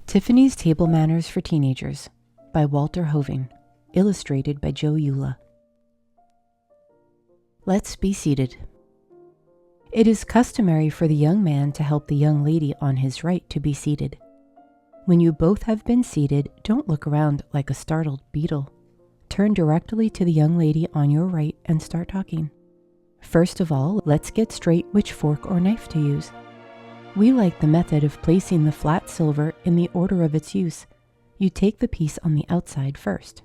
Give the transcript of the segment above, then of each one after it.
Tiffany's Table Manners for Teenagers by Walter Hoving, illustrated by Joe Eula. Let's be seated. It is customary for the young man to help the young lady on his right to be seated. When you both have been seated, don't look around like a startled beetle. Turn directly to the young lady on your right and start talking. First of all, let's get straight which fork or knife to use. We like the method of placing the flat silver in the order of its use. You take the piece on the outside first.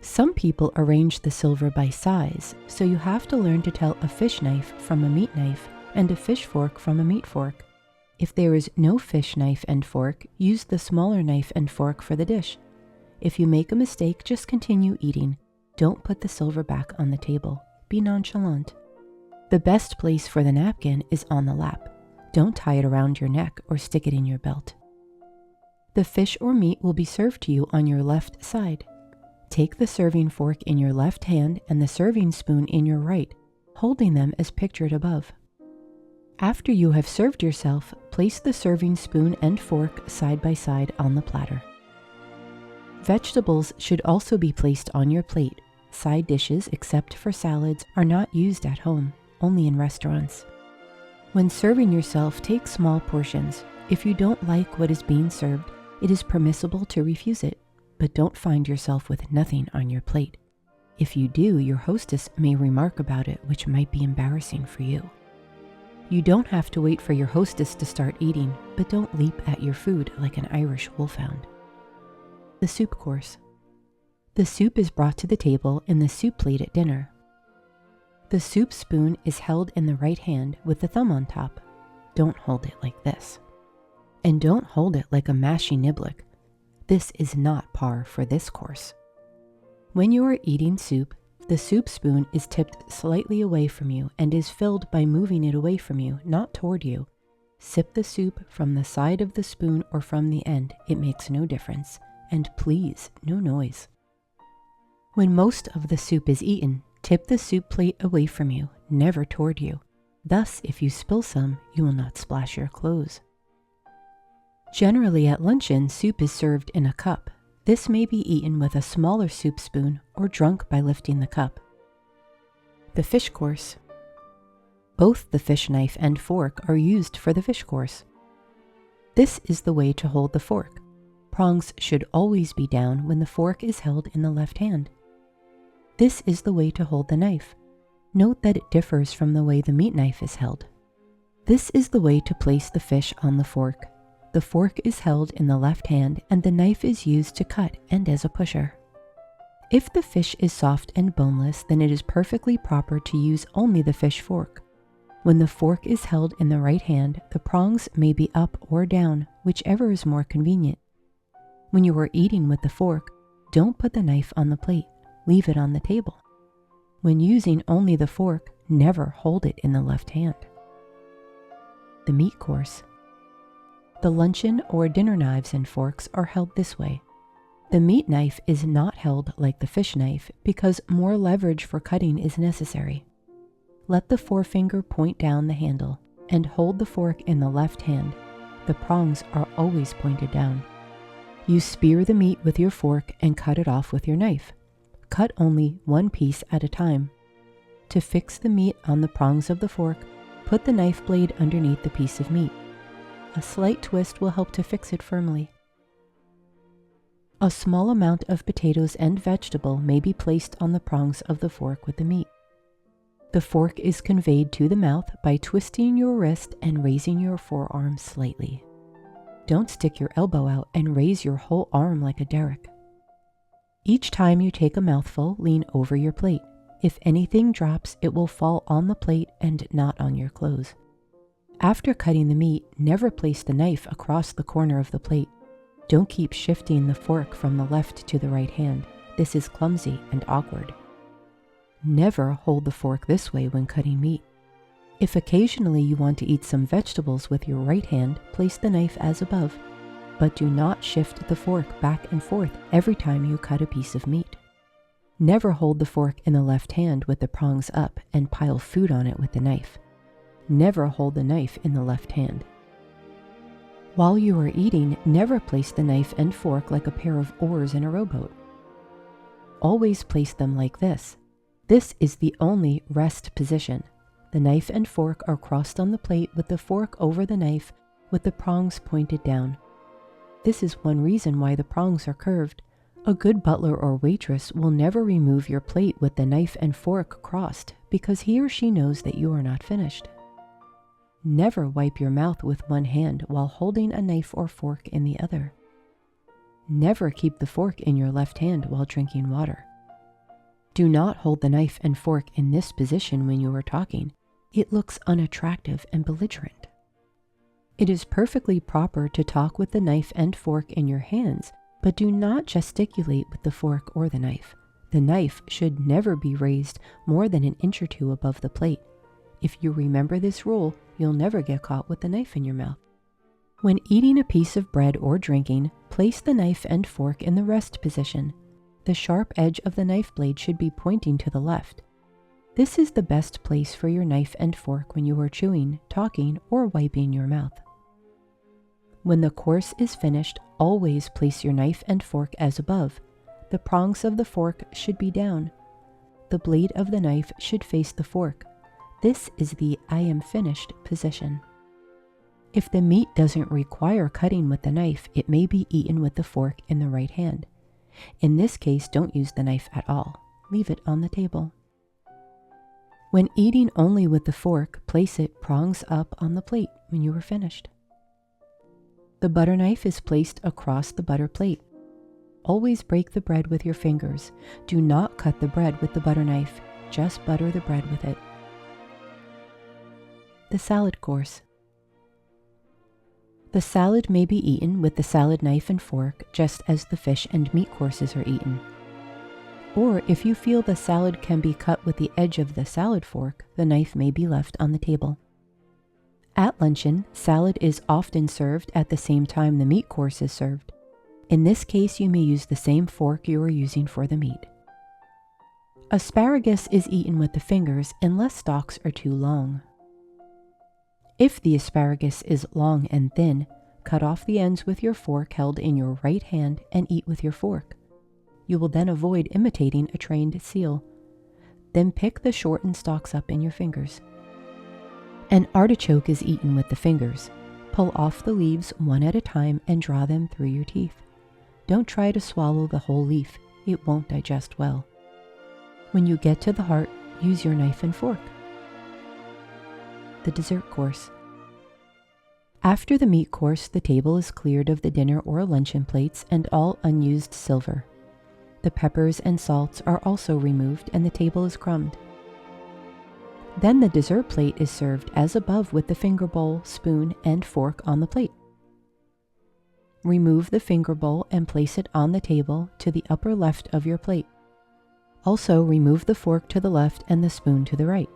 Some people arrange the silver by size, so you have to learn to tell a fish knife from a meat knife and a fish fork from a meat fork. If there is no fish knife and fork, use the smaller knife and fork for the dish. If you make a mistake, just continue eating. Don't put the silver back on the table. Be nonchalant. The best place for the napkin is on the lap. Don't tie it around your neck or stick it in your belt. The fish or meat will be served to you on your left side. Take the serving fork in your left hand and the serving spoon in your right, holding them as pictured above. After you have served yourself, place the serving spoon and fork side by side on the platter. Vegetables should also be placed on your plate. Side dishes, except for salads, are not used at home, only in restaurants. When serving yourself, take small portions. If you don't like what is being served, it is permissible to refuse it, but don't find yourself with nothing on your plate. If you do, your hostess may remark about it, which might be embarrassing for you. You don't have to wait for your hostess to start eating, but don't leap at your food like an Irish wolfhound. The soup course. The soup is brought to the table in the soup plate at dinner. The soup spoon is held in the right hand with the thumb on top. Don't hold it like this. And don't hold it like a mashy niblick. This is not par for this course. When you are eating soup, the soup spoon is tipped slightly away from you and is filled by moving it away from you, not toward you. Sip the soup from the side of the spoon or from the end. It makes no difference. And please, no noise. When most of the soup is eaten, tip the soup plate away from you, never toward you. Thus, if you spill some, you will not splash your clothes. Generally at luncheon, soup is served in a cup. This may be eaten with a smaller soup spoon or drunk by lifting the cup. The fish course. Both the fish knife and fork are used for the fish course. This is the way to hold the fork. Prongs should always be down when the fork is held in the left hand. This is the way to hold the knife. Note that it differs from the way the meat knife is held. This is the way to place the fish on the fork. The fork is held in the left hand and the knife is used to cut and as a pusher. If the fish is soft and boneless, then it is perfectly proper to use only the fish fork. When the fork is held in the right hand, the prongs may be up or down, whichever is more convenient. When you are eating with the fork, don't put the knife on the plate. Leave it on the table. When using only the fork, never hold it in the left hand. The meat course. The luncheon or dinner knives and forks are held this way. The meat knife is not held like the fish knife because more leverage for cutting is necessary. Let the forefinger point down the handle and hold the fork in the left hand. The prongs are always pointed down. You spear the meat with your fork and cut it off with your knife. Cut only one piece at a time. To fix the meat on the prongs of the fork, put the knife blade underneath the piece of meat. A slight twist will help to fix it firmly. A small amount of potatoes and vegetable may be placed on the prongs of the fork with the meat. The fork is conveyed to the mouth by twisting your wrist and raising your forearm slightly. Don't stick your elbow out and raise your whole arm like a derrick. Each time you take a mouthful, lean over your plate. If anything drops, it will fall on the plate and not on your clothes. After cutting the meat, never place the knife across the corner of the plate. Don't keep shifting the fork from the left to the right hand. This is clumsy and awkward. Never hold the fork this way when cutting meat. If occasionally you want to eat some vegetables with your right hand, place the knife as above, but do not shift the fork back and forth every time you cut a piece of meat. Never hold the fork in the left hand with the prongs up and pile food on it with the knife. Never hold the knife in the left hand. While you are eating, never place the knife and fork like a pair of oars in a rowboat. Always place them like this. This is the only rest position. The knife and fork are crossed on the plate with the fork over the knife with the prongs pointed down. This is one reason why the prongs are curved. A good butler or waitress will never remove your plate with the knife and fork crossed because he or she knows that you are not finished. Never wipe your mouth with one hand while holding a knife or fork in the other. Never keep the fork in your left hand while drinking water. Do not hold the knife and fork in this position when you are talking. It looks unattractive and belligerent. It is perfectly proper to talk with the knife and fork in your hands, but do not gesticulate with the fork or the knife. The knife should never be raised more than an inch or two above the plate. If you remember this rule, you'll never get caught with the knife in your mouth. When eating a piece of bread or drinking, place the knife and fork in the rest position. The sharp edge of the knife blade should be pointing to the left. This is the best place for your knife and fork when you are chewing, talking, or wiping your mouth. When the course is finished, always place your knife and fork as above. The prongs of the fork should be down. The blade of the knife should face the fork. This is the I am finished position. If the meat doesn't require cutting with the knife, it may be eaten with the fork in the right hand. In this case, don't use the knife at all. Leave it on the table. When eating only with the fork, place it prongs up on the plate when you are finished. The butter knife is placed across the butter plate. Always break the bread with your fingers. Do not cut the bread with the butter knife. Just butter the bread with it. The salad course. The salad may be eaten with the salad knife and fork, just as the fish and meat courses are eaten. Or if you feel the salad can be cut with the edge of the salad fork, the knife may be left on the table. At luncheon, salad is often served at the same time the meat course is served. In this case, you may use the same fork you are using for the meat. Asparagus is eaten with the fingers unless stalks are too long. If the asparagus is long and thin, cut off the ends with your fork held in your right hand and eat with your fork. You will then avoid imitating a trained seal. Then pick the shortened stalks up in your fingers. An artichoke is eaten with the fingers. Pull off the leaves one at a time and draw them through your teeth. Don't try to swallow the whole leaf. It won't digest well. When you get to the heart, use your knife and fork. The dessert course. After the meat course, the table is cleared of the dinner or luncheon plates and all unused silver. The peppers and salts are also removed and the table is crumbed. Then the dessert plate is served as above with the finger bowl, spoon, and fork on the plate. Remove the finger bowl and place it on the table to the upper left of your plate. Also remove the fork to the left and the spoon to the right.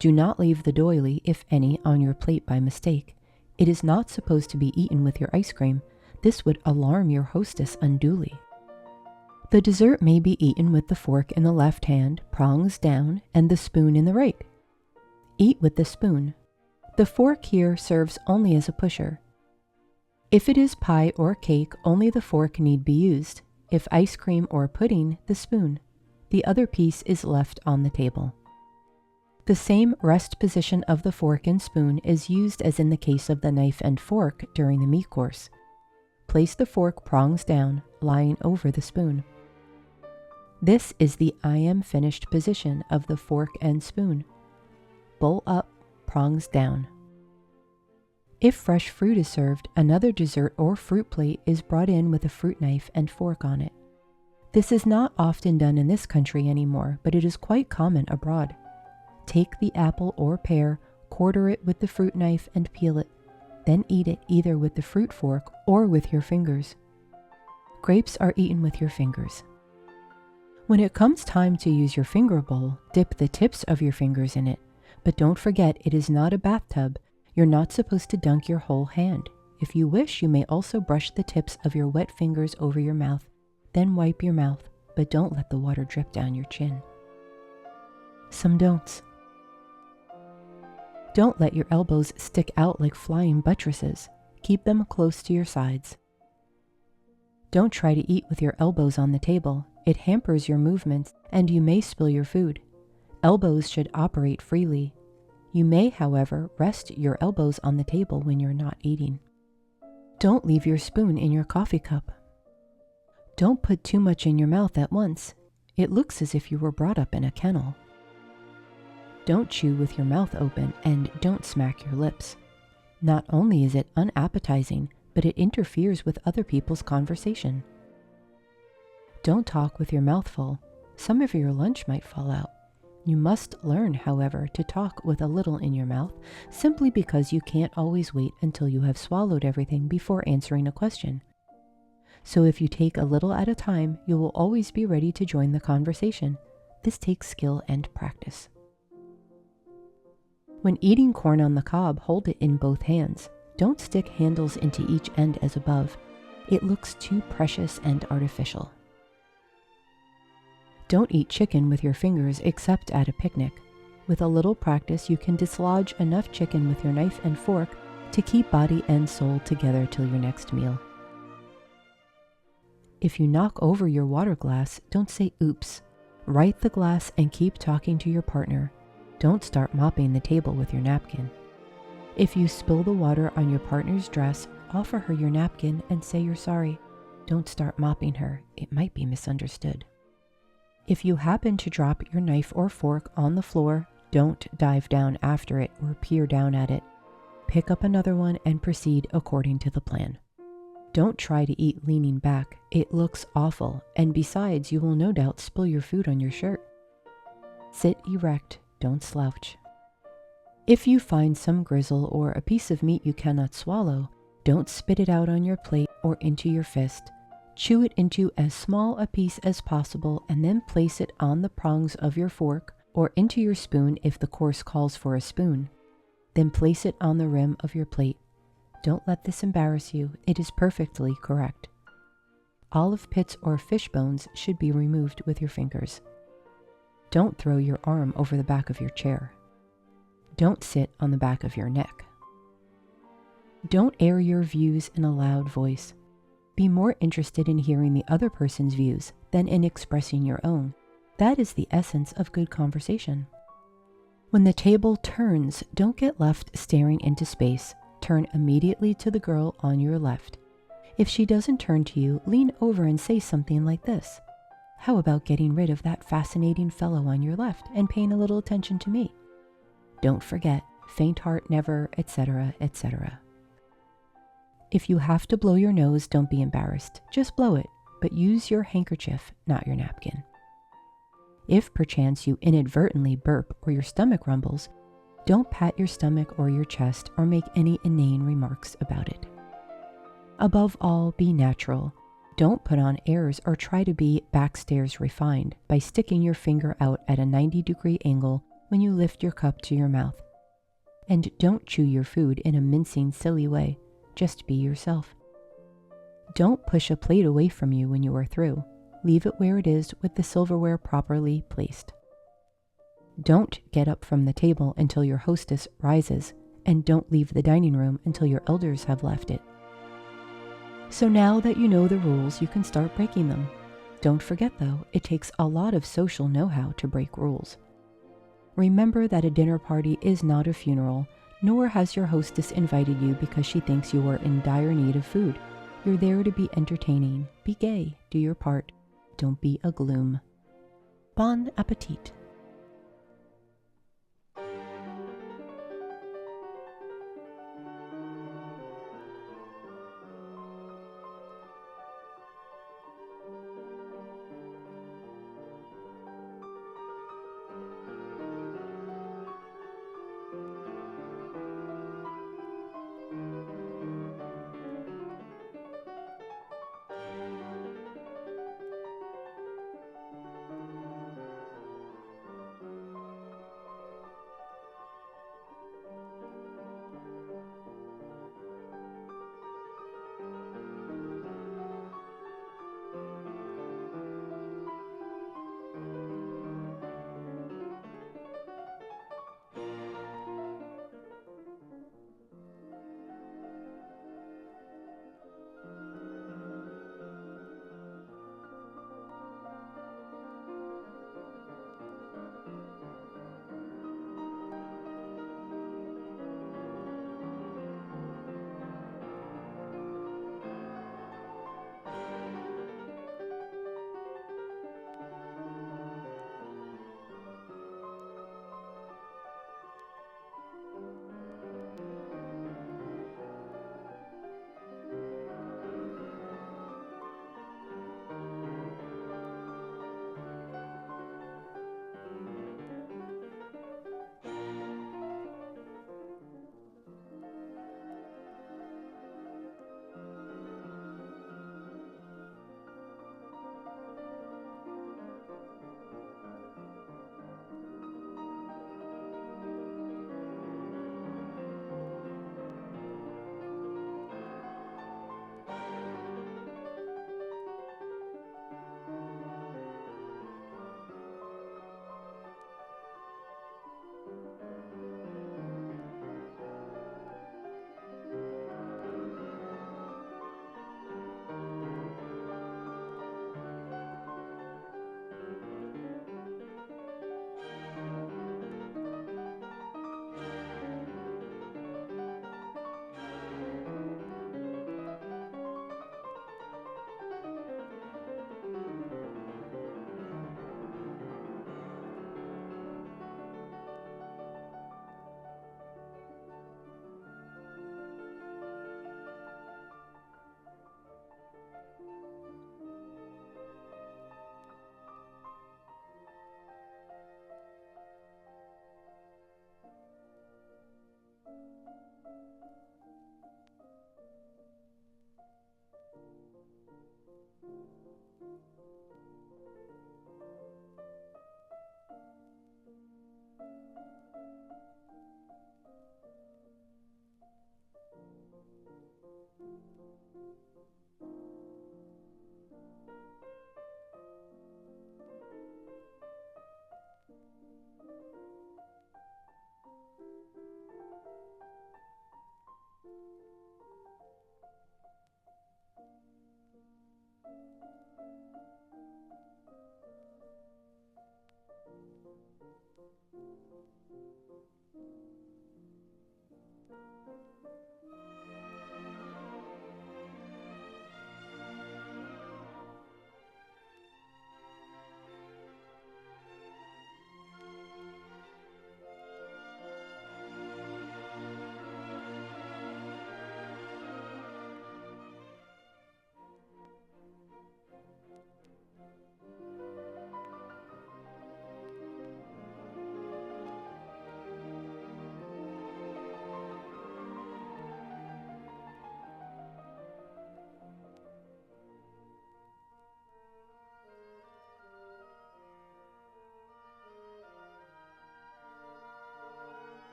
Do not leave the doily, if any, on your plate by mistake. It is not supposed to be eaten with your ice cream. This would alarm your hostess unduly. The dessert may be eaten with the fork in the left hand, prongs down, and the spoon in the right. Eat with the spoon. The fork here serves only as a pusher. If it is pie or cake, only the fork need be used. If ice cream or pudding, the spoon. The other piece is left on the table. The same rest position of the fork and spoon is used as in the case of the knife and fork during the meat course. Place the fork prongs down, lying over the spoon. This is the I am finished position of the fork and spoon. Bowl up, prongs down. If fresh fruit is served, another dessert or fruit plate is brought in with a fruit knife and fork on it. This is not often done in this country anymore, but it is quite common abroad. Take the apple or pear, quarter it with the fruit knife and peel it. Then eat it either with the fruit fork or with your fingers. Grapes are eaten with your fingers. When it comes time to use your finger bowl, dip the tips of your fingers in it. But don't forget, it is not a bathtub. You're not supposed to dunk your whole hand. If you wish, you may also brush the tips of your wet fingers over your mouth. Then wipe your mouth, but don't let the water drip down your chin. Some don'ts. Don't let your elbows stick out like flying buttresses. Keep them close to your sides. Don't try to eat with your elbows on the table. It hampers your movements and you may spill your food. Elbows should operate freely. You may, however, rest your elbows on the table when you're not eating. Don't leave your spoon in your coffee cup. Don't put too much in your mouth at once. It looks as if you were brought up in a kennel. Don't chew with your mouth open and don't smack your lips. Not only is it unappetizing, but it interferes with other people's conversation. Don't talk with your mouth full. Some of your lunch might fall out. You must learn, however, to talk with a little in your mouth, simply because you can't always wait until you have swallowed everything before answering a question. So if you take a little at a time, you will always be ready to join the conversation. This takes skill and practice. When eating corn on the cob, hold it in both hands. Don't stick handles into each end as above. It looks too precious and artificial. Don't eat chicken with your fingers except at a picnic. With a little practice, you can dislodge enough chicken with your knife and fork to keep body and soul together till your next meal. If you knock over your water glass, don't say oops. Right the glass and keep talking to your partner. Don't start mopping the table with your napkin. If you spill the water on your partner's dress, offer her your napkin and say you're sorry. Don't start mopping her. It might be misunderstood. If you happen to drop your knife or fork on the floor, don't dive down after it or peer down at it. Pick up another one and proceed according to the plan. Don't try to eat leaning back. It looks awful, and besides, you will no doubt spill your food on your shirt. Sit erect, don't slouch. If you find some gristle or a piece of meat you cannot swallow, don't spit it out on your plate or into your fist. Chew it into as small a piece as possible and then place it on the prongs of your fork or into your spoon if the course calls for a spoon. Then place it on the rim of your plate. Don't let this embarrass you. It is perfectly correct. Olive pits or fish bones should be removed with your fingers. Don't throw your arm over the back of your chair. Don't sit on the back of your neck. Don't air your views in a loud voice. Be more interested in hearing the other person's views than in expressing your own. That is the essence of good conversation. When the table turns, don't get left staring into space. Turn immediately to the girl on your left. If she doesn't turn to you, lean over and say something like this. How about getting rid of that fascinating fellow on your left and paying a little attention to me? Don't forget, faint heart never, etc., etc. If you have to blow your nose, don't be embarrassed. Just blow it, but use your handkerchief, not your napkin. If perchance you inadvertently burp or your stomach rumbles, don't pat your stomach or your chest or make any inane remarks about it. Above all, be natural. Don't put on airs or try to be backstairs refined by sticking your finger out at a 90-degree angle when you lift your cup to your mouth. And don't chew your food in a mincing, silly way. Just be yourself. Don't push a plate away from you when you are through. Leave it where it is with the silverware properly placed. Don't get up from the table until your hostess rises, and don't leave the dining room until your elders have left it. So now that you know the rules, you can start breaking them. Don't forget though, it takes a lot of social know-how to break rules. Remember that a dinner party is not a funeral, nor has your hostess invited you because she thinks you are in dire need of food. You're there to be entertaining, be gay, do your part. Don't be a gloom. Bon appetit.